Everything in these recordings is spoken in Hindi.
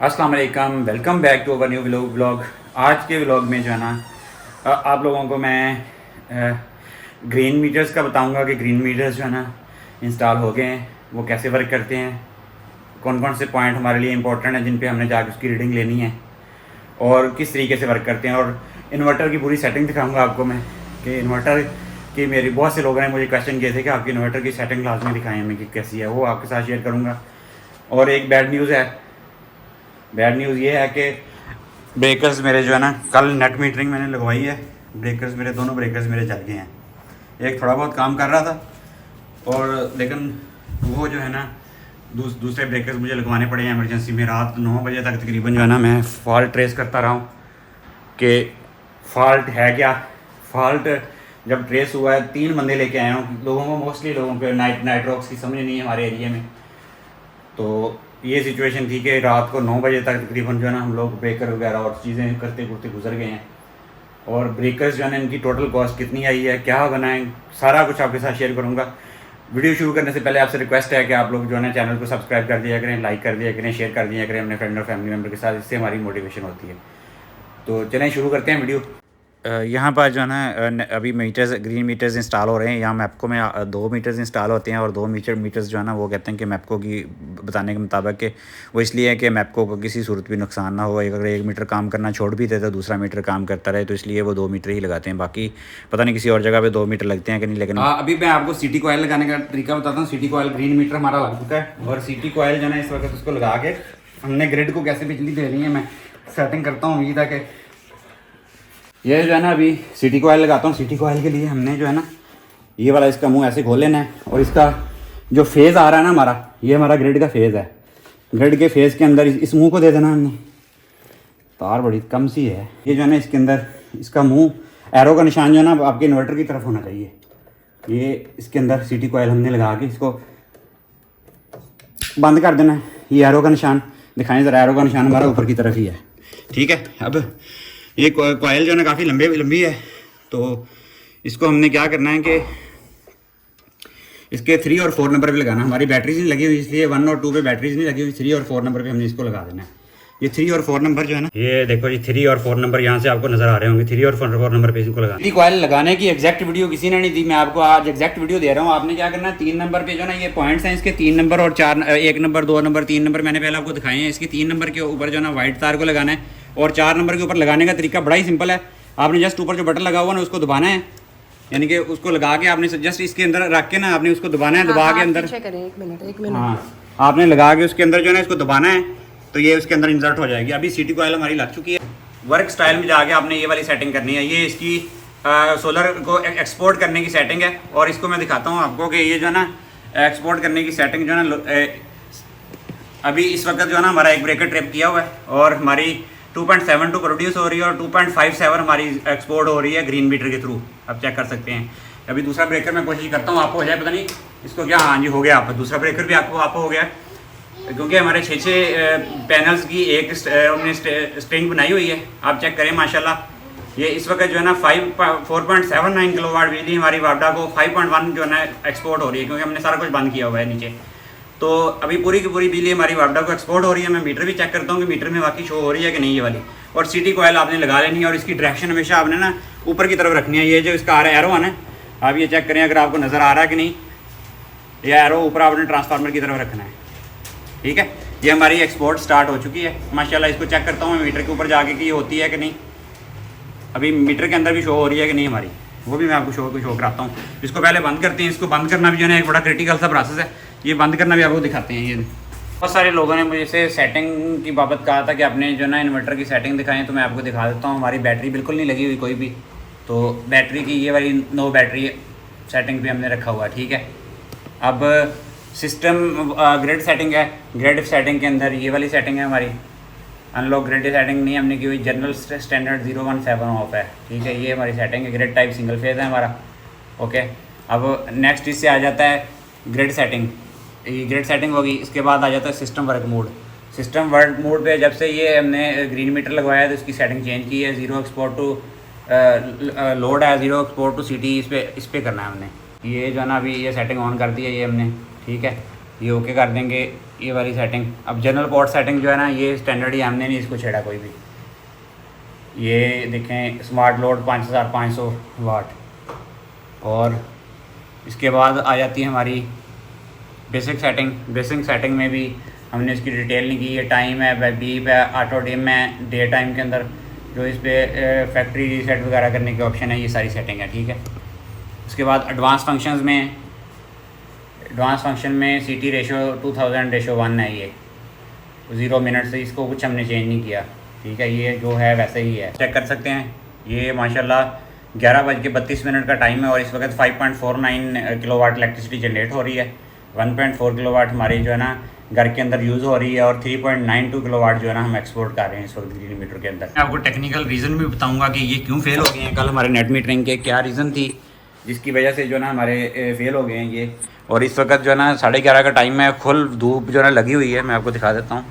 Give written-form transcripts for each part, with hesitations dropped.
अस्सलाम वालेकुम, welcome back to our new vlog. आज के व्लॉग में जो है ना आप लोगों को मैं ग्रीन मीटर्स का बताऊंगा कि ग्रीन मीटर्स जो है ना इंस्टॉल हो गए हैं, वो कैसे वर्क करते हैं, कौन कौन से पॉइंट हमारे लिए इंपॉर्टेंट हैं जिन पे हमने जाकर उसकी रीडिंग लेनी है और किस तरीके से वर्क करते हैं। और इन्वर्टर की पूरी सेटिंग दिखाऊँगा आपको मैं कि इन्वर्टर की मेरी बहुत से लोगों ने मुझे क्वेश्चन किए थे कि आपकी इन्वर्टर की सेटिंग लाजमी दिखाएँ हमें कि कैसी है, वो आपके साथ शेयर करूँगा। और एक बैड न्यूज़ है, बैड न्यूज़ ये है कि ब्रेकर्स मेरे जो है ना, कल नेट मीटरिंग मैंने लगवाई है, ब्रेकर्स मेरे दोनों ब्रेकर्स मेरे जल गए हैं। एक थोड़ा बहुत काम कर रहा था और लेकिन वो जो है ना दूसरे ब्रेकर्स मुझे लगवाने पड़े हैं इमरजेंसी में। रात 9 बजे तक तकरीबन जो है ना मैं फ़ॉल्ट ट्रेस करता रहा हूँ कि फ़ॉल्ट है क्या। फ़ॉल्ट जब ट्रेस हुआ है 3 बंदे लेके आया हूँ, लोगों को मोस्टली लोगों को नाइट्रॉक्स की समझ नहीं है हमारे एरिया में। तो ये सिचुएशन थी कि रात को 9 बजे तक तकरीबन जो है ना हम लोग ब्रेकर वगैरह और चीज़ें करते करते गुजर गए हैं। और ब्रेकर्स जो है ना इनकी टोटल कॉस्ट कितनी आई है, क्या बनाएं, सारा कुछ आपके साथ शेयर करूंगा। वीडियो शुरू करने से पहले आपसे रिक्वेस्ट है कि आप लोग जो है ना चैनल को सब्सक्राइब कर दिया करें, लाइक कर दिया करें, शेयर कर दिया करें अपने फ्रेंड और फैमिली मेम्बर के साथ, इससे हमारी मोटिवेशन होती है। तो चलें शुरू करते हैं वीडियो। यहाँ पर जो है ना अभी मीटर्स, ग्रीन मीटर्स इंस्टॉल हो रहे हैं। यहाँ मैपको में 2 मीटर्स इंस्टॉल होते हैं और 2 मीटर्स जो है ना वो कहते हैं कि मैपको की बताने के मुताबिक कि वो इसलिए है कि मैपको को किसी सूरत भी नुकसान ना हो। अगर 1 मीटर काम करना छोड़ भी देता तो दूसरा मीटर काम करता रहे, तो इसलिए वो 2 मीटर ही लगाते हैं। बाकी पता नहीं किसी और जगह पर 2 मीटर लगते हैं कि नहीं। लेकिन अभी मैं आपको सिटी कोयल लगाने का तरीका बताता हूँ। सिटी कोयल ग्रीन मीटर हमारा लग चुका है और सिटी कोयल जो है ना इस वक्त उसको लगा के हमने ग्रिड को कैसे बिजली देनी है मैं सेटिंग करता हूँ। उम्मीद है कि ये जो है ना अभी सिटी कोयल लगाता हूँ। सिटी कोयल के लिए हमने जो है ना ये वाला इसका मुंह ऐसे खोल लेना है और इसका जो फेज़ आ रहा है ना हमारा, ये हमारा ग्रिड का फेज़ है। ग्रिड के फेज़ के अंदर इस मुंह को दे देना हमने। तार बड़ी कम सी है ये जो है ना, इसके अंदर इसका मुंह एरो का निशान जो है ना आपके इन्वर्टर की तरफ होना चाहिए। ये इसके अंदर सिटी कोयल हमने लगा के इसको बंद कर देना है। ये एरो का निशान दिखाएं ज़रा, एरो का निशान हमारा ऊपर की तरफ ही है, ठीक है। अब ये कोयल जो है ना काफ़ी लंबी है, तो इसको हमने क्या करना है कि इसके 3 और 4 नंबर पे लगाना। हमारी बैटरीज नहीं लगी हुई इसलिए 1 और 2 पे बैटरीज नहीं लगी हुई, 3 और 4 नंबर पे हमने इसको लगा देना है। ये 3 और 4 नंबर जो है ना, ये देखो ये 3 और 4 नंबर यहाँ से आपको नजर आ रहे होंगे। 3 और 4 नंबर पे इसको लगाना। कोयल लगाने की एग्जैक्ट वीडियो किसी ने नहीं दी, मैं आपको आज एग्जैक्ट वीडियो दे रहा हूँ। आपने क्या करना है, 3 नंबर पे जो ना ये पॉइंट्स हैं इसके 3 नंबर और 4, 1 नंबर 2 नंबर 3 नंबर मैंने पहले आपको दिखाए हैं। इसके 3 नंबर के ऊपर जो है ना व्हाइट तार को लगाना है और 4 नंबर के ऊपर लगाने का तरीका बड़ा ही सिंपल है। आपने जस्ट ऊपर जो बटन लगा हुआ ना उसको दबाना है, यानी कि उसको लगा के आपने जस्ट इसके अंदर रख के ना आपने उसको दबाना है। दबा के अंदर एक मिनट हाँ आपने लगा के उसके अंदर जो है ना इसको दबाना है, तो ये उसके अंदर इंसर्ट हो जाएगी। अभी सिटी कोयल हमारी लग चुकी है। वर्क स्टाइल में जाके आपने ये वाली सेटिंग करनी है। ये इसकी सोलर को एक्सपोर्ट करने की सेटिंग है और इसको मैं दिखाता हूँ आपको कि ये जो है ना एक्सपोर्ट करने की सेटिंग जो है ना अभी इस वक्त जो है ना हमारा एक ब्रेकर ट्रिप किया हुआ है और हमारी 2.72 प्रोड्यूस हो रही है और 2.57 हमारी एक्सपोर्ट हो रही है ग्रीन मीटर के थ्रू। आप चेक कर सकते हैं। अभी दूसरा ब्रेकर मैं कोशिश करता हूँ, आपको हो जाए पता नहीं इसको क्या। हाँ जी हो गया, आप दूसरा ब्रेकर भी आपको हो गया, क्योंकि हमारे 6 पैनल्स की एक हमने स्ट्रिंग बनाई हुई है। आप चेक करें माशाल्लाह। ये इस वक्त जो है ना 4.79 किलोवाट बिजली हमारी वापडा को 5.1 जो है ना एक्सपोर्ट हो रही है, क्योंकि हमने सारा कुछ बंद किया हुआ है नीचे। तो अभी पूरी की पूरी बिजली हमारी वापडा को एक्सपोर्ट हो रही है। मैं मीटर भी चेक करता हूँ कि मीटर में वाकई शो हो रही है कि नहीं ये वाली। और सिटी कोयल आपने लगा लेनी है और इसकी डायरेक्शन हमेशा आपने ना ऊपर की तरफ रखनी है। ये जो इसका आ रहा है एरो है ना, आप ये चेक करें अगर आपको नज़र आ रहा है कि नहीं। ये एरो ऊपर आपने ट्रांसफार्मर की तरफ रखना है, ठीक है। ये हमारी एक्सपोर्ट स्टार्ट हो चुकी है माशाल्लाह। इसको चेक करता हूँ मैं मीटर के ऊपर जाके कि ये होती है कि नहीं। अभी मीटर के अंदर भी शो हो रही है कि नहीं हमारी, वो भी मैं आपको शो कराता हूँ। इसको पहले बंद करते हैं। इसको बंद करना भी जो है एक बड़ा क्रिटिकल सा प्रोसेस है। ये बंद करना भी आपको दिखाते हैं। ये बहुत सारे लोगों ने मुझे से सेटिंग की बाबत कहा था कि आपने जो ना इन्वर्टर की सेटिंग दिखाएं, तो मैं आपको दिखा देता हूँ। हमारी बैटरी बिल्कुल नहीं लगी हुई कोई भी, तो बैटरी की ये वाली नो बैटरी सेटिंग पे हमने रखा हुआ है, ठीक है। अब सिस्टम ग्रिड सेटिंग है। ग्रिड सेटिंग के अंदर ये वाली सेटिंग है हमारी। अनलॉक ग्रिड सेटिंग नहीं हमने की हुई, जनरल स्टैंडर्ड 017 ऑफ है, ठीक है। ये हमारी सेटिंग है। ग्रिड टाइप सिंगल फेज है हमारा, ओके। अब नेक्स्ट इससे आ जाता है ग्रिड सेटिंग। ये ग्रिड सेटिंग होगी। इसके बाद आ जाता है system work mode. System work mode पे जब से ये हमने ग्रीन मीटर लगवाया तो इसकी सेटिंग चेंज की है। 0 एक्सपोर्ट टू लोड है, 0 एक्सपोर्ट टू सिटी इस पे करना है हमने। ये जो है ना अभी ये सेटिंग ऑन कर दी है ये हमने, ठीक है। ये ओके कर देंगे ये वाली सेटिंग। अब जनरल पोर्ट सेटिंग जो है ना, ये स्टैंडर्ड ही, हमने नहीं इसको छेड़ा कोई भी। ये देखें स्मार्ट लोड 5500 वाट। और इसके बाद आ जाती है हमारी बेसिक सेटिंग। बेसिक सेटिंग में भी हमने इसकी डिटेल नहीं की। ये टाइम है, बीप है, ऑटो डिम है, डे टाइम के अंदर जो इस पर फैक्ट्री रीसेट वगैरह करने के ऑप्शन है, ये सारी सेटिंग है, ठीक है। उसके बाद एडवांस फंक्शंस में सीटी रेशो 2000:1 है, ये 0 मिनट से, इसको कुछ हमने चेंज नहीं किया, ठीक है। ये जो है वैसे ही है, चेक कर सकते हैं। ये माशाल्लाह 11:32 का टाइम है और इस वक्त 5.49 किलोवाट इलेक्ट्रिसिटी जनरेट हो रही है। 1.4 किलोवाट हमारी जो है ना घर के अंदर यूज़ हो रही है और 3.92 किलोवाट जो है ना हम एक्सपोर्ट कर रहे हैं इस वक्त ग्रीन मीटर के अंदर। मैं आपको टेक्निकल रीज़न भी बताऊंगा कि ये क्यों फेल हो गए हैं। कल हमारे नेट मीटरिंग के क्या रीज़न थी जिसकी वजह से जो है ना हमारे फेल हो गए हैं ये। और इस वक्त जो है ना 11:30 का टाइम है, फुल धूप जो है ना लगी हुई है। मैं आपको दिखा देता हूँ,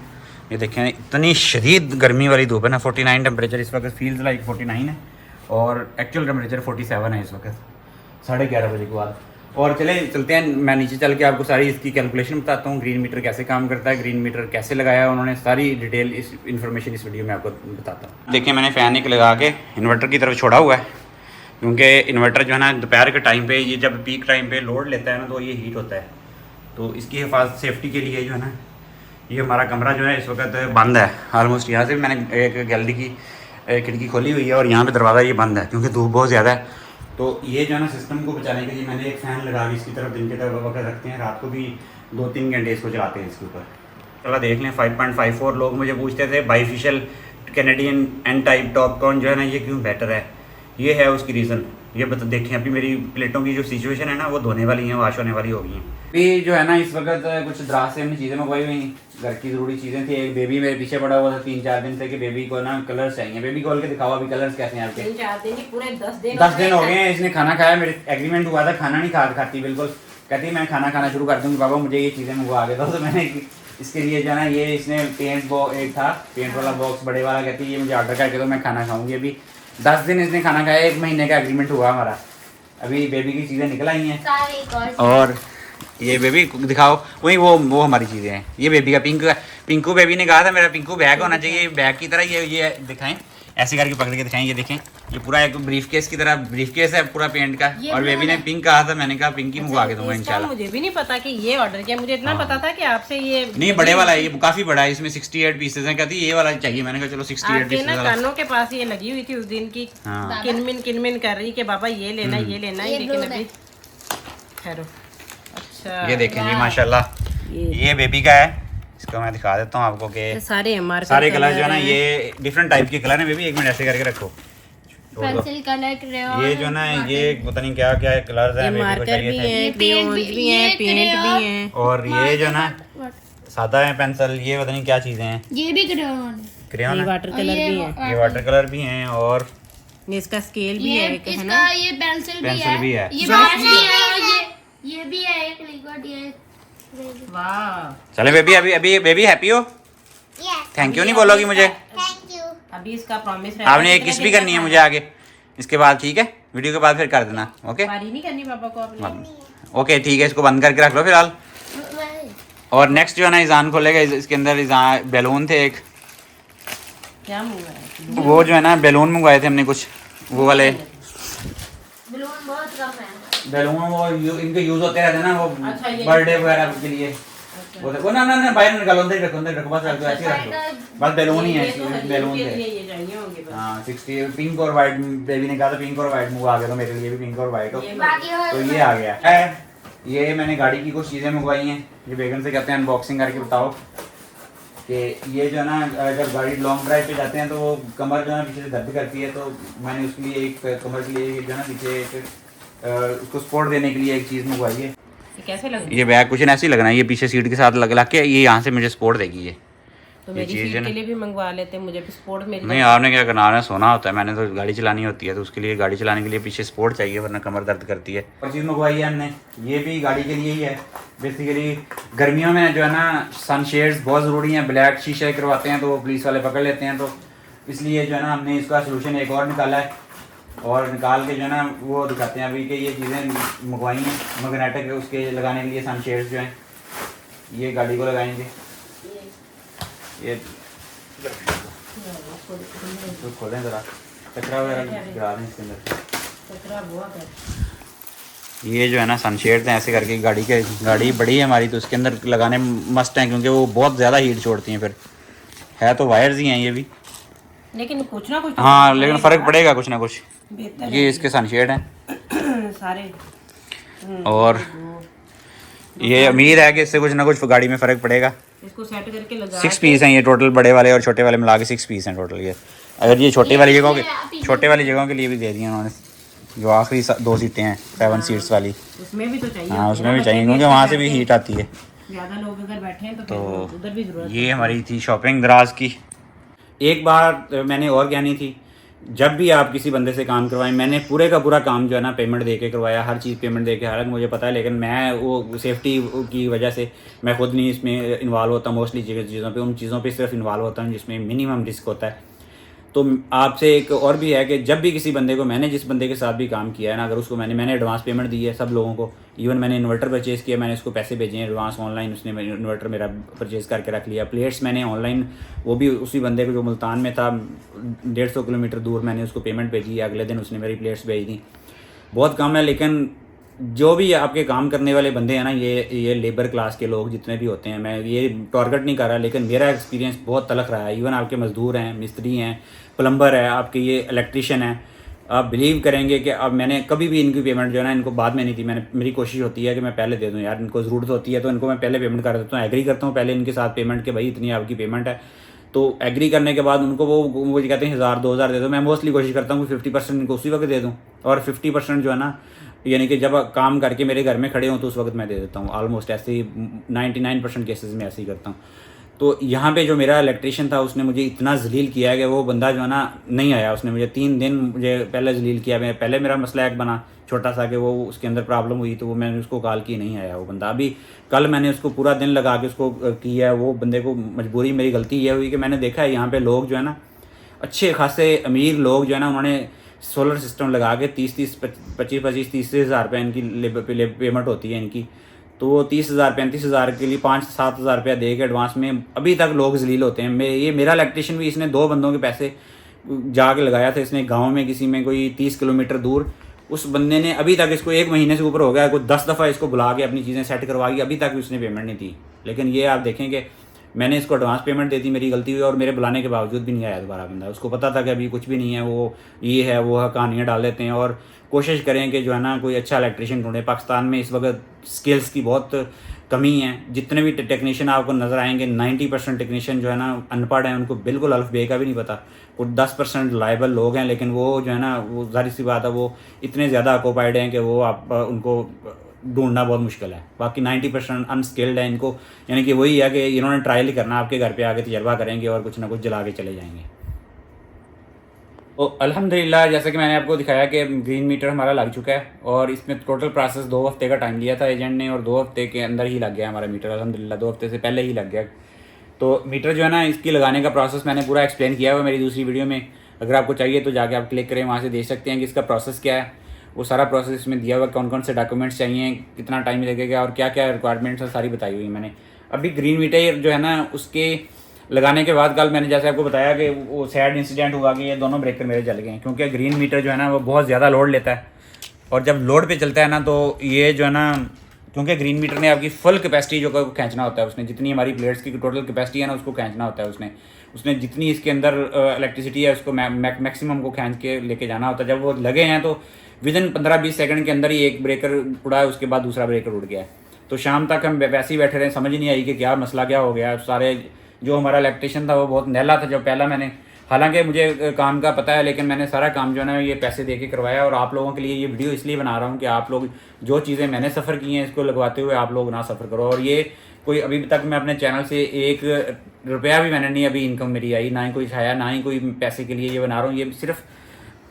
ये देखें इतनी शदीद गर्मी वाली धूप है ना। 49 टेम्परेचर इस वक्त, फील्स लाइक 49 है और एक्चुअल टेम्परेचर 47 है इस वक्त 11:30 बजे के बाद। और चलते हैं, मैं नीचे चल के आपको सारी इसकी कैलकुलेशन बताता हूँ, ग्रीन मीटर कैसे काम करता है, ग्रीन मीटर कैसे लगाया है उन्होंने, सारी डिटेल इस इन्फॉर्मेशन इस वीडियो में आपको बताता हूँ। देखिए मैंने फ़ैन एक लगा के इन्वर्टर की तरफ छोड़ा हुआ है, क्योंकि इन्वर्टर जो है ना दोपहर के टाइम पे, ये जब पीक टाइम पे लोड लेता है ना तो ये हीट होता है। तो इसकी हिफाजत सेफ्टी के लिए जो है ना, ये हमारा कमरा जो है इस वक्त बंद है ऑलमोस्ट। यहाँ से भी मैंने एक गैलरी की खिड़की खोली हुई है और यहाँ पे दरवाज़ा ये बंद है क्योंकि धूप बहुत ज़्यादा है। तो ये जो है ना सिस्टम को बचाने के लिए मैंने एक फ़ैन लगा के इसकी तरफ दिन के तरफ वक्त रखते हैं, रात को भी 2-3 घंटे इसको चलाते हैं इसके ऊपर। चलो देख लें 5.54। लोग मुझे पूछते थे बाईफिशियल कैनेडियन एन टाइप टॉपकॉर्न जो है ना ये क्यों बेटर है, ये है उसकी रीज़न। ये देखें अभी मेरी प्लेटों की जो सिचुएशन है ना वो धोने वाली हैं, वाश होने वाली हो गई हैं। अभी जो है ना इस वक्त कुछ दराज से हमने चीज़ें मंगवाई हुई, घर की ज़रूरी चीज़ें थी। एक बेबी मेरे पीछे पड़ा हुआ था 3-4 दिन से कि बेबी को ना कलर्स चाहिए। बेबी खोल के दिखाओ अभी कलर्स कैसे हैं आपके। 3-4 दिन पूरे 10 दिन हो गए हैं। इसने खाना खाया, मेरे एग्रीमेंट हुआ था खाना नहीं खाती बिल्कुल। कहती मैं खाना खाना शुरू कर दूँगी बाबा, मुझे ये चीज़ें मंगवा के दो। तो मैंने इसके लिए जो है ना ये इसने पेंट एक था पेंट वाला बॉक्स बड़े वाला, कहती है ये मुझे ऑर्डर करके दो, मैं खाना खाऊंगी। अभी 10 दिन इसने खाना खाया, 1 महीने का एग्रीमेंट हुआ हमारा। अभी बेबी की चीज़ें निकल आई हैं और ये बेबी दिखाओ, वही वो हमारी चीज़ें हैं। ये बेबी का पिंकू बेबी ने कहा था मेरा पिंकू बैग होना चाहिए, बैग की तरह ये दिखाएं, ऐसे करके पकड़ के दिखाएं। ये देखें ये पूरा एक ब्रीफ केस की तरह ब्रीफ केस है पूरा पेंट का। और बेबी ने पिंक कहा था, मैंने कहा पिंक ही मंगवा के दूंगा इंशाल्लाह। मुझे भी नहीं पता कि ये ऑर्डर किया, मुझे इतना पता था कि आपसे ये नहीं बड़े वाला है, ये काफी बड़ा है, इसमें 68 पीसेज हैं। कहती ये वाला चाहिए, मैंने कहा चलो 68 पीसेज वाला। कानों के पास ये लगी हुई थी उस दिन की, किनमिन कर रही कि बाबा ये लेना ये लेना, लेकिन अभी ठहरो। अच्छा ये देखें जी माशाल्लाह ये बेबी का है, इसको मैं दिखा देता हूँ आपको कि सारे कलर जो है ना ये डिफरेंट टाइप के कलर हैं। बेबी 1 मिनट ऐसे करके रखो, पेंसिल कलर, ये जो ना ये पता नहीं क्या क्या कलर्स हैं, मार्कर भी हैं, क्रेयॉन्स भी हैं, पेंट भी हैं। और ये जो ना सादा है पेंसिल, ये पता नहीं क्या चीजें हैं, ये भी क्रेयॉन ये वाटर कलर भी है, ये वाटर कलर भी हैं और इसका स्केल भी है एक, है ना, इसका ये पेंसिल भी है, ये ब्रश भी है, ये भी है एक लिक्विड, ये वाह। चले बेबी अभी बेबी हैप्पी हो? थैंक यू नहीं बोलोगी मुझे? Thank you. अभी इसका प्रॉमिस आपने एक किस भी करनी है मुझे आगे इसके बाद, ठीक है? वीडियो के बाद फिर कर देना, ओके? बारी नहीं करनी पापा को आपने। ओके ठीक है, इसको बंद करके रख लो फिलहाल। और नेक्स्ट जो है ना ईजान खोलेगा, इसके अंदर बैलून थे एक, क्या मंगवाया? वो जो है ना बैलून मंगवाए थे हमने कुछ वो वाले बैलून बहुत कम है। बैलून, वो इनके यूज होते रहते हैं ना, वो अच्छा, ये बर्थडे वगैरह के लिए। वो देखो ना बाहर निकालो, अंदर रखो बस, रख दो ऐसे रख दो बस। बैलून ही है, बैलून थे। ये चाहिए होंगे बस। हाँ 60 पिंक और वाइट, बेबी ने कहा था पिंक और वाइट मंगवा के दो मेरे लिए भी, पिंक और वाइट हो। तो ये आ गया है। ये मैंने गाड़ी की कुछ चीज़ें मंगवाई हैं, ये बेगम से कहते हैं अनबॉक्सिंग करके बताओ कि ये जो है ना अगर गाड़ी लॉन्ग ड्राइव पे जाते हैं तो वो कमर जो है पीछे से दर्द करती है, तो मैंने उसके लिए एक कमर के लिए जो है ना पीछे एक उसको सपोर्ट देने के लिए एक चीज़ मंगवाई है। ये कैसे लग रहा है? ये बैग कुछ ऐसे ही लगना है, ये पीछे सीट के साथ लगा के ये यहाँ से मुझे सपोर्ट देगी ये। तो मेरी सीट के लिए भी मंगवा लेते, मुझे भी सपोर्ट मिल नहीं आपने क्या करना है, सोना होता है, मैंने तो गाड़ी चलानी होती है, तो उसके लिए गाड़ी चलाने के लिए पीछे सपोर्ट चाहिए वरना कमर दर्द करती है। और चीज़ मंगवाई है हमने, ये भी गाड़ी के लिए ही है। बेसिकली गर्मियों में जो है ना सनशेड्स बहुत ज़रूरी हैं, ब्लैक शीशे करवाते हैं तो वो पुलिस वाले पकड़ लेते हैं, तो इसलिए जो है ना हमने इसका सोल्यूशन एक और निकाला है और निकाल के जो है ना वो दिखाते हैं अभी कि ये चीज़ें मंगवाई हैं मैग्नेटिक उसके लगाने के लिए सनशेड्स जो हैं, ये गाड़ी को लगाएंगे। ये तो खोलें ज़रा, कचरा वगैरह गिरा दें इसके अंदर। कचरा बहुत है। ये जो है ना सनशेड हैं ऐसे करके गाड़ी बड़ी है हमारी, तो उसके अंदर लगाने मस्त हैं क्योंकि वो बहुत ज़्यादा हीट छोड़ती हैं। फिर है तो वायर्स ही हैं ये भी, लेकिन कुछ ना कुछ तो हाँ लेकिन फ़र्क पड़ेगा कुछ ना कुछ। बेहतर ये इसके सनशेड हैं है सारे। और ये उम्मीद है कि इससे कुछ ना कुछ गाड़ी में फ़र्क पड़ेगा। इसको सेट करके लगा 6 पीस हैं ये टोटल, बड़े वाले और छोटे वाले मिला के 6 पीस हैं टोटल ये। अगर ये छोटे वाली जगहों के लिए भी दे दिए उन्होंने, जो आखिरी 2 सीटें हैं 7 सीट्स वाली, उसमें भी तो चाहिए। हाँ उसमें भी चाहिए क्योंकि वहाँ से भी हीट आती है। ज़्यादा लोग अगर बैठे हैं तो उधर भी जरूरत। ये हमारी थी शॉपिंग दराज की। एक बार मैंने और कहनी थी, जब भी आप किसी बंदे से काम करवाएं, मैंने पूरे का पूरा काम जो है ना पेमेंट दे के करवाया, हर चीज़ पेमेंट दे के। हालांकि मुझे पता है लेकिन मैं वो सेफ्टी की वजह से मैं खुद नहीं इसमें इन्वॉल्व होता मोस्टली चीज़ों पे। उन चीज़ों पे सिर्फ इन्वॉल्व होता हूँ जिसमें मिनिमम रिस्क होता है। तो आपसे एक और भी है कि जब भी किसी बंदे को, मैंने जिस बंदे के साथ भी काम किया है ना, अगर उसको मैंने एडवांस पेमेंट दी है सब लोगों को। इवन मैंने इन्वर्टर परचेज़ किया, मैंने उसको पैसे भेजे हैं एडवांस ऑनलाइन, उसने इन्वर्टर मेरा परचेज़ करके रख लिया। प्लेट्स मैंने ऑनलाइन, वो भी उसी बंदे को जो मुल्तान में था 150 किलोमीटर दूर, मैंने उसको पेमेंट भेजी, अगले दिन उसने मेरी प्लेट्स भेज दी। बहुत कम है लेकिन जो भी आपके काम करने वाले बंदे हैं ना, ये लेबर क्लास के लोग जितने भी होते हैं, मैं ये टारगेट नहीं कर रहा लेकिन मेरा एक्सपीरियंस बहुत तलख रहा है। इवन आपके मजदूर हैं, मिस्त्री हैं, प्लम्बर है, आपके ये इलेक्ट्रिशियन है, आप बिलीव करेंगे कि अब मैंने कभी भी इनकी पेमेंट जो है ना इनको बाद में नहीं दी। मेरी कोशिश होती है कि मैं पहले दे दूं यार, इनको ज़रूरत होती है तो इनको मैं पहले पेमेंट कर देता हूँ। एग्री करता हूँ पहले इनके साथ पेमेंट के भाई इतनी आपकी पेमेंट है, तो एग्री करने के बाद उनको वो कहते हैं 1000-2000 दे दो। मैं मोस्टली कोशिश करता हूँ कि 50% इनको उसी वक्त दे दूँ, और 50% जो है ना यानी कि जब काम करके मेरे घर में खड़े हों तो उस वक्त मैं दे देता हूँ। ऑलमोस्ट ऐसे ही 99% केसेस में ऐसे ही करता हूँ। तो यहाँ पे जो मेरा इलेक्ट्रीशियन था उसने मुझे इतना जलील किया है कि वो बंदा जो है ना नहीं आया। उसने मुझे 3 दिन मुझे पहले जलील किया। मैं पहले मेरा मसला एक बना छोटा सा कि वो उसके अंदर प्रॉब्लम हुई, तो वो मैंने उसको कॉल की, नहीं आया वो बंदा। अभी कल मैंने उसको पूरा दिन लगा के उसको किया। वो बंदे को मजबूरी, मेरी गलती ये हुई कि मैंने देखा है यहाँ पे लोग जो है ना अच्छे खासे अमीर लोग जो है ना, उन्होंने सोलर सिस्टम लगा के 25-30 हज़ार रुपये इनकी पेमेंट होती है इनकी, तो वो 30,000-35,000 के लिए 5-7 हज़ार रुपया दे के एडवांस में अभी तक लोग जलील होते हैं। ये मेरा इलेक्ट्रिशियन भी इसने 2 बंदों के पैसे जाके लगाया था इसने गांव में किसी में कोई 30 किलोमीटर दूर। उस बंदे ने अभी तक, इसको 1 महीने से ऊपर हो गया, कोई 10 दफ़ा इसको बुला के अपनी चीज़ें सेट करवा के अभी तक भी उसने पेमेंट नहीं दी। लेकिन ये आप देखें कि मैंने इसको एडवांस पेमेंट दे दी, मेरी गलती हुई, और मेरे बुलाने के बावजूद भी नहीं आया दोबारा बंदा। उसको पता था कि अभी कुछ भी नहीं है, वो ये है वो है, कहानियाँ डाल देते हैं। और कोशिश करें कि जो है ना कोई अच्छा इलेक्ट्रिशियन ढूंढें। पाकिस्तान में इस वक्त स्किल्स की बहुत कमी है। जितने भी टेक्नीशियन आपको नज़र आएंगे 90% टेक्नीशियन जो है ना अनपढ़ हैं, उनको बिल्कुल अल्फ़ बे का भी नहीं पता। कुछ 10% रिलायबल लोग हैं, लेकिन वो जो है ना वो ज़ाहिर सी बात है वो इतने ज़्यादा ऑक्यूपाइड हैं कि वो आप उनको ढूंढना बहुत मुश्किल है। बाकी 90% अनस्किल्ड है इनको, यानी कि वही है कि इन्होंने ट्रायल ही करना, आपके घर पे आके तजर्बा करेंगे और कुछ ना कुछ जला के चले जाएंगे। तो अल्हम्दुलिल्लाह जैसे कि मैंने आपको दिखाया कि ग्रीन मीटर हमारा लग चुका है, और इसमें टोटल प्रोसेस 2 हफ्ते का टाइम लिया था एजेंट ने, और 2 हफ्ते के अंदर ही लग गया हमारा मीटर। अल्हम्दुलिल्लाह 2 हफ्ते से पहले ही लग गया। तो मीटर जो है ना इसकी लगाने का प्रोसेस मैंने पूरा एक्सप्लेन किया हुआ मेरी दूसरी वीडियो में। अगर आपको चाहिए तो जाके आप क्लिक करें, वहाँ से देख सकते हैं कि इसका प्रोसेस क्या है। वो सारा प्रोसेस इसमें दिया हुआ, कौन कौन से डॉक्यूमेंट्स चाहिए, कितना टाइम लगेगा और क्या क्या रिक्वायरमेंट्स है, सारी बताई हुई मैंने। अभी ग्रीन मीटर जो है ना उसके लगाने के बाद कल मैंने जैसे आपको बताया कि वो सैड इंसिडेंट हुआ कि ये दोनों ब्रेकर मेरे जल गए हैं, क्योंकि ग्रीन मीटर जो है ना वो बहुत ज़्यादा लोड लेता है, और जब लोड पे चलता है ना तो ये जो है ना, क्योंकि ग्रीन मीटर ने आपकी फुल कैपेसिटी जो खींचना होता है, उसने जितनी हमारी प्लेट्स की टोटल कैपेसिटी है ना उसको खींचना होता है। उसने जितनी इसके अंदर इलेक्ट्रिसिटी है उसको मैक्सिमम को खींच के लेके जाना होता है। जब वो लगे हैं तो विदिन 15-20 सेकंड के अंदर ही एक ब्रेकर उड़ा है, उसके बाद दूसरा ब्रेकर उड़ गया है। तो शाम तक हम वैसे ही बैठे रहे, समझ नहीं आई कि क्या मसला क्या हो गया। सारे जो हमारा इलेक्ट्रिशियन था वो बहुत नहला था जब पहला मैंने, हालांकि मुझे काम का पता है, लेकिन मैंने सारा काम जो है ना ये पैसे दे के करवाया। और आप लोगों के लिए ये वीडियो इसलिए बना रहा हूँ कि आप लोग जो चीज़ें मैंने सफ़र की हैं इसको लगवाते हुए आप लोग ना सफ़र करो। और ये कोई अभी तक मैं अपने चैनल से 1 रुपया भी मैंने नहीं अभी इनकम मेरी आई, ना ही कोई छाया, ना ही कोई पैसे के लिए ये बना रहा हूँ। ये सिर्फ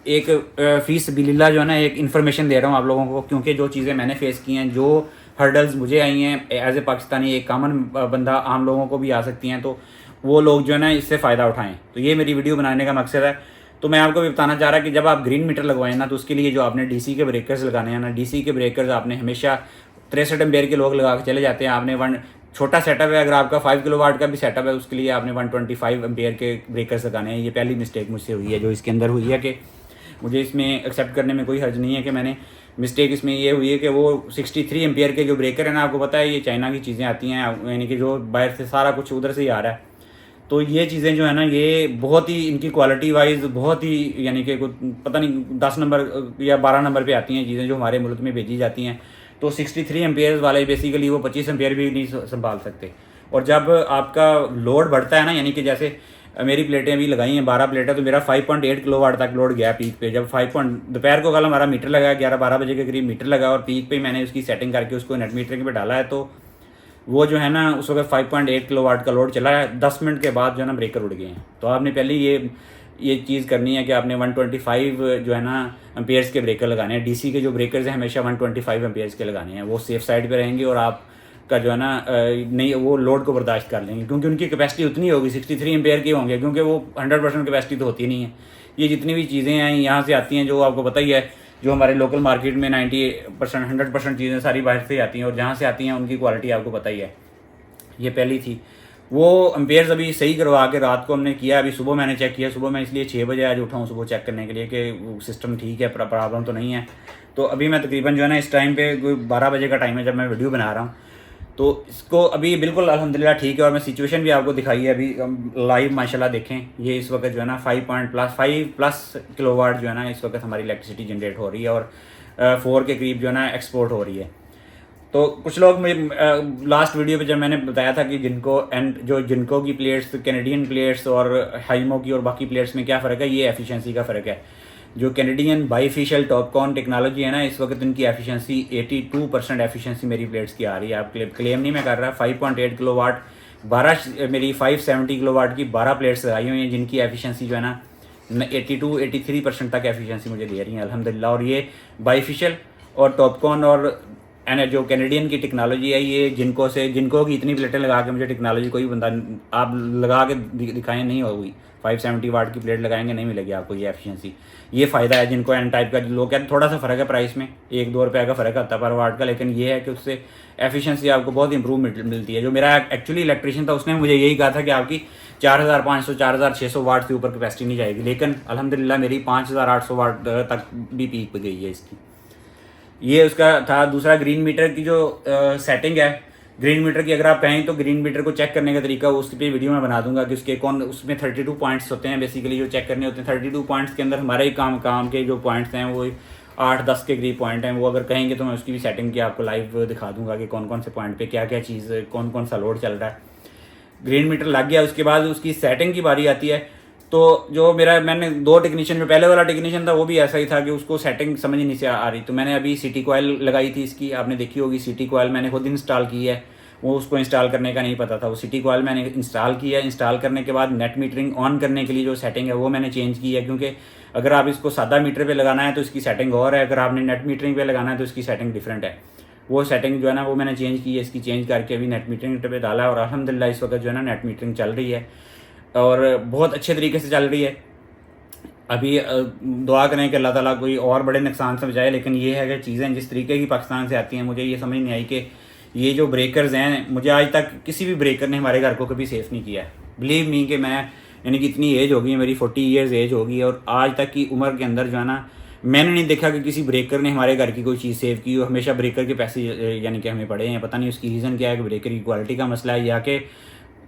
एक फीस बिल्ला जो है ना एक इन्फॉर्मेशन दे रहा हूँ आप लोगों को, क्योंकि जो चीज़ें मैंने फेस की हैं, जो हर्डल्स मुझे आई हैं एज ए पाकिस्तानी, एक कॉमन बंदा, आम लोगों को भी आ सकती हैं, तो वो लोग जो है ना इससे फ़ायदा उठाएं। तो ये मेरी वीडियो बनाने का मकसद है। तो मैं आपको भी बताना चाह रहा कि जब आप ग्रीन मीटर लगवाएं ना तो उसके लिए जो आपने डीसी के ब्रेकर्स लगाने हैं ना, डीसी के ब्रेकर्स आपने हमेशा 63 एम्पेयर के लोग लगा के चले जाते हैं। आपने छोटा सेटअप है, अगर आपका 5 किलोवाट का भी सेटअप है उसके लिए आपने 125 एम्पेयर के ब्रेकर्स लगाने हैं। ये पहली मिस्टेक मुझसे हुई है जो इसके अंदर हुई है, कि मुझे इसमें एक्सेप्ट करने में कोई हर्ज नहीं है कि मैंने मिस्टेक इसमें ये हुई है कि वो 63 एम्पेयर के जो ब्रेकर है ना, आपको पता है ये चाइना की चीज़ें आती हैं, यानी कि जो बाहर से सारा कुछ उधर से ही आ रहा है। तो ये चीज़ें जो है ना, ये बहुत ही इनकी क्वालिटी वाइज बहुत ही, यानी कि पता नहीं 10 नंबर या 12 नंबर पे आती हैं चीज़ें जो हमारे मुल्क में भेजी जाती हैं। तो 63 एम्पेयर वाले बेसिकली वो 25 एम्पेयर भी नहीं संभाल सकते। और जब आपका लोड बढ़ता है ना, यानी कि जैसे मेरी प्लेटें अभी लगाई हैं 12 प्लेटें, तो मेरा 5.8 किलोवाट तक लोड गया पीक पे। जब दोपहर को कल हमारा मीटर लगा 11-12 बजे के करीब मीटर लगा, और पीक पे मैंने उसकी सेटिंग करके उसको नेट मीटरिंग पे डाला है, तो वो जो है ना उस वक्त 5.8 किलोवाट का लोड चला है। 10 मिनट के बाद जो है ना ब्रेकर उड़ गए हैं। तो आपने पहले ये चीज़ करनी है कि आपने 125 जो है ना एम्पेयर्स के ब्रेकर लगाने हैं। डीसी के जो ब्रेकर्स हैं हमेशा 125 एम्पेयर्स के लगाने हैं, वो सेफ साइड पे रहेंगे और आपका जो है ना नहीं वो लोड को बर्दाश्त कर लेंगे, क्योंकि उनकी कैपेसिटी उतनी होगी 63 एम्पेयर के होंगे, क्योंकि वो 100% कैपेसिटी तो होती नहीं है। ये जितनी भी चीज़ें हैं यहाँ से आती हैं, जो आपको पता ही है, जो हमारे लोकल मार्केट में 90% 100% चीज़ें सारी बाहर से आती हैं, और जहाँ से आती हैं उनकी क्वालिटी आपको पता ही है। ये पहली थी। वो एम्पेयर्स अभी सही करवा के रात को हमने किया, अभी सुबह मैंने चेक किया। सुबह मैं इसलिए 6 बजे आज उठा हूँ सुबह चेक करने के लिए कि सिस्टम ठीक है, प्रॉब्लम तो नहीं है। तो अभी मैं तकरीबन जो है ना इस टाइम पे कोई 12 बजे का टाइम है जब मैं वीडियो बना रहा हूँ, तो इसको अभी बिल्कुल अल्हम्दुलिल्लाह ठीक है। और मैं सिचुएशन भी आपको दिखाई है अभी लाइव, माशाल्लाह देखें। ये इस वक्त जो है ना 5+ किलोवाट जो है ना इस वक्त हमारी इलेक्ट्रिसिटी जनरेट हो रही है, और 4 के करीब जो है ना एक्सपोर्ट हो रही है। तो कुछ लोग मुझे लास्ट वीडियो पे जब मैंने बताया था कि जिनको की प्लेट्स, कैनेडियन प्लेट्स और हाइमो की और बाकी प्लेट्स में क्या फ़र्क है, ये एफिशिएंसी का फ़र्क है। जो कैनेडियन बाईफिशियल टॉपकॉन टेक्नोलॉजी है ना, इस वक्त इनकी एफिशिएंसी 82% एफिशिएंसी मेरी प्लेट्स की आ रही है। आप क्लेम नहीं मैं कर रहा। 5.8 किलोवाट 12 मेरी 570 किलोवाट की 12 प्लेट्स लगाई हुई हैं, जिनकी एफिशिएंसी जो है ना 82-83% तक एफिशिएंसी मुझे दे रही है अल्हम्दुलिल्लाह। और ये बाईफिशियल और टॉपकॉन और जो कैनेडियन की टेक्नोलॉजी है, ये जिनको की इतनी प्लेटें लगा के मुझे टेक्नोलॉजी कोई बंदा आप लगा के दिखाएं नहीं होगी। 570 वाट की प्लेट लगाएंगे नहीं मिलेगी आपको ये एफिशिएंसी। ये फ़ायदा है जिनको एन टाइप का। लोग कहते थोड़ा सा फ़र्क है प्राइस में, 1-2 रुपये का फ़र्क आता है पर वाट का, लेकिन ये है कि उससे एफिशिएंसी आपको बहुत इंप्रूव मिलती है। जो मेरा एक्चुअली इलेक्ट्रिशियन था उसने मुझे यही कहा था कि आपकी 4500-4600 वाट से ऊपर कैपेसिटी नहीं जाएगी, लेकिन अल्हम्दुलिल्लाह मेरी 5800 वाट तक भी पीक पे गई है इसकी। ये उसका था। दूसरा ग्रीन मीटर की जो सेटिंग है, ग्रीन मीटर की अगर आप कहें तो ग्रीन मीटर को चेक करने का तरीका उस पर वीडियो में बना दूंगा कि उसके उसमें 32 पॉइंट्स होते हैं बेसिकली जो चेक करने होते हैं। 32 पॉइंट्स के अंदर हमारे ही काम के जो पॉइंट्स हैं वो 8-10 के करीब पॉइंट हैं। वो अगर कहेंगे तो मैं उसकी भी सेटिंग की आपको लाइव दिखा दूंगा कि कौन कौन से पॉइंट पे क्या क्या चीज़, कौन कौन सा लोड चल रहा है। ग्रीन मीटर लग गया, उसके बाद उसकी सेटिंग की बारी आती है। तो जो मैंने 2 टेक्नीशियन में, पहले वाला टेक्नीशियन था वो भी ऐसा ही था कि उसको सेटिंग समझ नहीं से आ रही। तो मैंने अभी सिटी कॉयल लगाई थी इसकी, आपने देखी होगी सिटी कॉयल मैंने खुद इंस्टॉल की है। वो उसको इंस्टॉल करने का नहीं पता था। वो सिटी कॉयल मैंने इंस्टॉल किया। इंस्टॉल करने के बाद नेट मीटरिंग ऑन करने के लिए जो सेटिंग है वो मैंने चेंज की है, क्योंकि अगर आप इसको सादा मीटर पे लगाना है तो इसकी सेटिंग और है, अगर आपने नेट मीटरिंग पे लगाना है तो इसकी सेटिंग डिफरेंट है। वो सेटिंग जो है ना वो मैंने चेंज की है, इसकी चेंज करके अभी नेट मीटरिंग पे डाला है, और अल्हम्दुलिल्लाह इस वक्त जो है ना नेट मीटरिंग चल रही है और बहुत अच्छे तरीके से चल रही है। अभी दुआ करें कि अल्लाह ताला कोई और बड़े नुकसान से बचाए। लेकिन ये है कि चीज़ें जिस तरीके की पाकिस्तान से आती हैं, मुझे ये समझ नहीं आई कि ये जो ब्रेकर्स हैं, मुझे आज तक किसी भी ब्रेकर ने हमारे घर को कभी सेफ़ नहीं किया है। बिलीव मी कि मैं यानी कि इतनी एज होगी मेरी, 40 ईयर्स एज होगी, और आज तक की उम्र के अंदर जो है ना मैंने नहीं देखा कि किसी ब्रेकर ने हमारे घर की कोई चीज़ सेव की हो। हमेशा ब्रेकर के पैसे यानी कि हमें पड़े हैं। पता नहीं उसकी रीज़न क्या है, कि ब्रेकर की क्वालिटी का मसला है या कि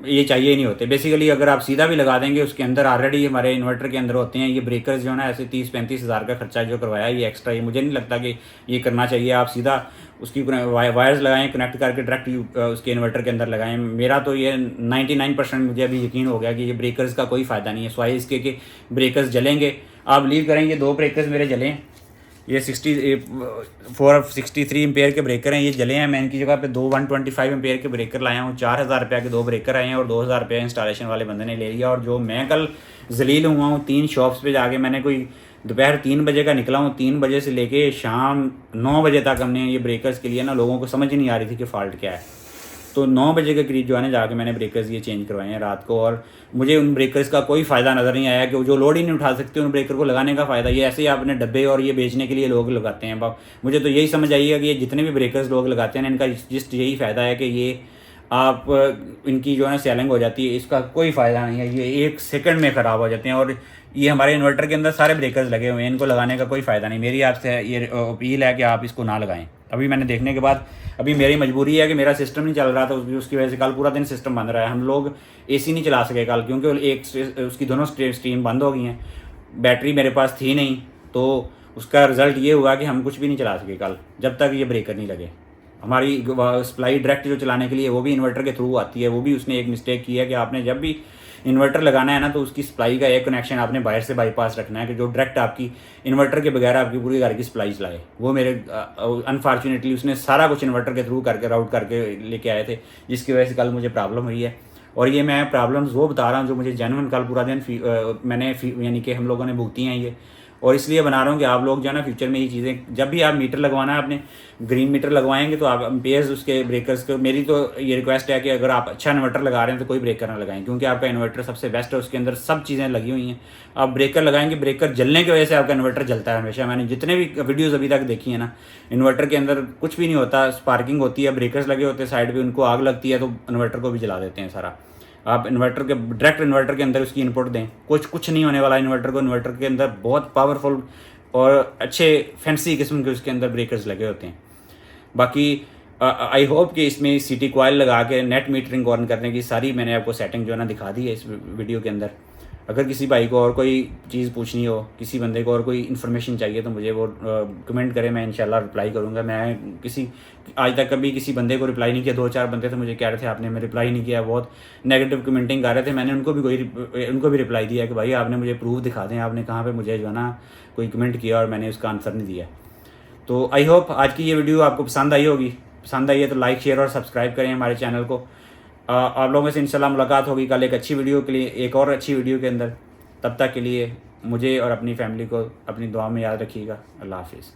ये चाहिए ही नहीं होते। बेसिकली अगर आप सीधा भी लगा देंगे, उसके अंदर ऑलरेडी हमारे इन्वर्टर के अंदर होते हैं ये ब्रेकर्स जो है ना, ऐसे 30-35 हज़ार का खर्चा जो करवाया ये एक्स्ट्रा, ये मुझे नहीं लगता कि ये करना चाहिए। आप सीधा उसकी वायर्स लगाएं, कनेक्ट करके डायरेक्ट उसके इन्वर्टर के अंदर लगाएं। मेरा तो ये 99% मुझे अभी यकीन हो गया कि ये ब्रेकर्स का कोई फ़ायदा नहीं है, स्वाई इसके कि ब्रेकर्स जलेंगे। आप बिलीव करेंगे 2 ब्रेकर्स मेरे जलें, ये 63 एम्पेयर के ब्रेकर हैं, ये जले हैं। मैं इनकी जगह पे 2 125 एम्पेयर के ब्रेकर लाया हूँ। 4000 रुपये के 2 ब्रेकर आए हैं और 2000 रुपये इंस्टॉलेशन वाले बंदे ने ले लिया। और जो मैं कल जलील हुआ हूँ 3 शॉप्स पे जाके, मैंने कोई दोपहर 3 बजे का निकला हूँ, 3 बजे से लेके शाम 9 बजे तक हमने ये ब्रेकर्स के लिए ना, लोगों को समझ ही नहीं आ रही थी कि फ़ॉल्ट क्या है। तो 9 बजे के करीब जो है ना जाके मैंने ब्रेकर्स ये चेंज करवाए हैं रात को, और मुझे उन ब्रेकर्स का कोई फ़ायदा नज़र नहीं आया कि जो लोड ही नहीं उठा सकते उन ब्रेकर को लगाने का फ़ायदा। ये ऐसे ही आपने डब्बे और ये बेचने के लिए लोग लगाते हैं। मुझे तो यही समझ आई है कि ये जितने भी ब्रेकर्स लोग लगाते हैं इनका जस्ट यही फ़ायदा है कि ये आप इनकी जो है सेलिंग हो जाती है, इसका कोई फ़ायदा नहीं है। ये 1 सेकंड में ख़राब हो जाते हैं और ये हमारे इन्वर्टर के अंदर सारे ब्रेकर्स लगे हुए हैं, इनको लगाने का कोई फ़ायदा नहीं। मेरी आपसे ये अपील है कि आप इसको ना लगाएं। अभी मैंने देखने के बाद अभी मेरी मजबूरी है कि मेरा सिस्टम नहीं चल रहा था, उसकी वजह से कल पूरा दिन सिस्टम बंद रहा है। हम लोग AC नहीं चला सके कल, क्योंकि उसकी दोनों स्ट्रीम बंद हो गई हैं। बैटरी मेरे पास थी नहीं, तो उसका रिज़ल्ट ये हुआ कि हम कुछ भी नहीं चला सके कल, जब तक ये ब्रेकर नहीं लगे। हमारी सप्लाई डायरेक्ट जो चलाने के लिए वो भी इन्वर्टर के थ्रू आती है। वो भी उसने एक मिस्टेक की है कि आपने जब भी इन्वर्टर लगाना है ना, तो उसकी सप्लाई का एक कनेक्शन आपने बाहर से बाईपास रखना है कि जो डायरेक्ट आपकी इन्वर्टर के बगैर आपकी पूरी घर की सप्लाई चलाए। वो मेरे अनफॉर्चुनेटली उसने सारा कुछ इन्वर्टर के थ्रू करके राउट करके लेके आए थे, जिसकी वजह से कल मुझे प्रॉब्लम हुई है। और ये मैं प्रॉब्लम्स वो बता रहा हूँ जो मुझे जेन्युइन कल पूरा दिन मैंने यानी कि हम लोगों ने भुगती हैं ये। और इसलिए बना रहा हूँ कि आप लोग जो है ना फ्यूचर में ये चीज़ें, जब भी आप मीटर लगवाना है, आपने ग्रीन मीटर लगवाएंगे तो आप एम्पेयर्स उसके ब्रेकर्स को, मेरी तो ये रिक्वेस्ट है कि अगर आप अच्छा इन्वर्टर लगा रहे हैं तो कोई ब्रेकर ना लगाएं, क्योंकि आपका इन्वर्टर सबसे बेस्ट है, उसके अंदर सब चीज़ें लगी हुई हैं। आप ब्रेकर लगाएंगे, ब्रेकर जलने की वजह से आपका इन्वर्टर जलता है हमेशा। मैंने जितने भी वीडियोज़ अभी तक देखी है ना, इन्वर्टर के अंदर कुछ भी नहीं होता, स्पार्किंग होती है, ब्रेकर्स लगे होते हैं साइड पर, उनको आग लगती है तो इन्वर्टर को भी जला देते हैं सारा। आप इन्वर्टर के डायरेक्ट इन्वर्टर के अंदर उसकी इनपुट दें, कुछ नहीं होने वाला इन्वर्टर को। इन्वर्टर के अंदर बहुत पावरफुल और अच्छे फैंसी किस्म के उसके अंदर ब्रेकर्स लगे होते हैं। बाकी आई होप कि इसमें सिटी कॉइल लगा के नेट मीटरिंग ऑन करने की सारी मैंने आपको सेटिंग जो है ना दिखा दी है इस वीडियो के अंदर। अगर किसी भाई को और कोई चीज़ पूछनी हो, किसी बंदे को और कोई इन्फॉर्मेशन चाहिए तो मुझे वो कमेंट करें, मैं इंशाल्लाह रिप्लाई करूँगा। मैं आज तक कभी किसी बंदे को रिप्लाई नहीं किया। 2-4 बंदे तो मुझे कह रहे थे आपने मैं रिप्लाई नहीं किया, बहुत नेगेटिव कमेंटिंग कर रहे थे। मैंने उनको भी रिप्लाई दिया कि भाई आपने मुझे प्रूफ दिखा दें, आपने कहाँ पर मुझे जो है ना कोई कमेंट किया और मैंने उसका आंसर नहीं दिया। तो आई होप आज की ये वीडियो आपको पसंद आई होगी। पसंद आई है तो लाइक, शेयर और सब्सक्राइब करें हमारे चैनल को। आप लोगों से इंशाल्लाह मुलाकात होगी कल एक अच्छी वीडियो के लिए, एक और अच्छी वीडियो के अंदर। तब तक के लिए मुझे और अपनी फैमिली को अपनी दुआ में याद रखिएगा। अल्लाह हाफिज़।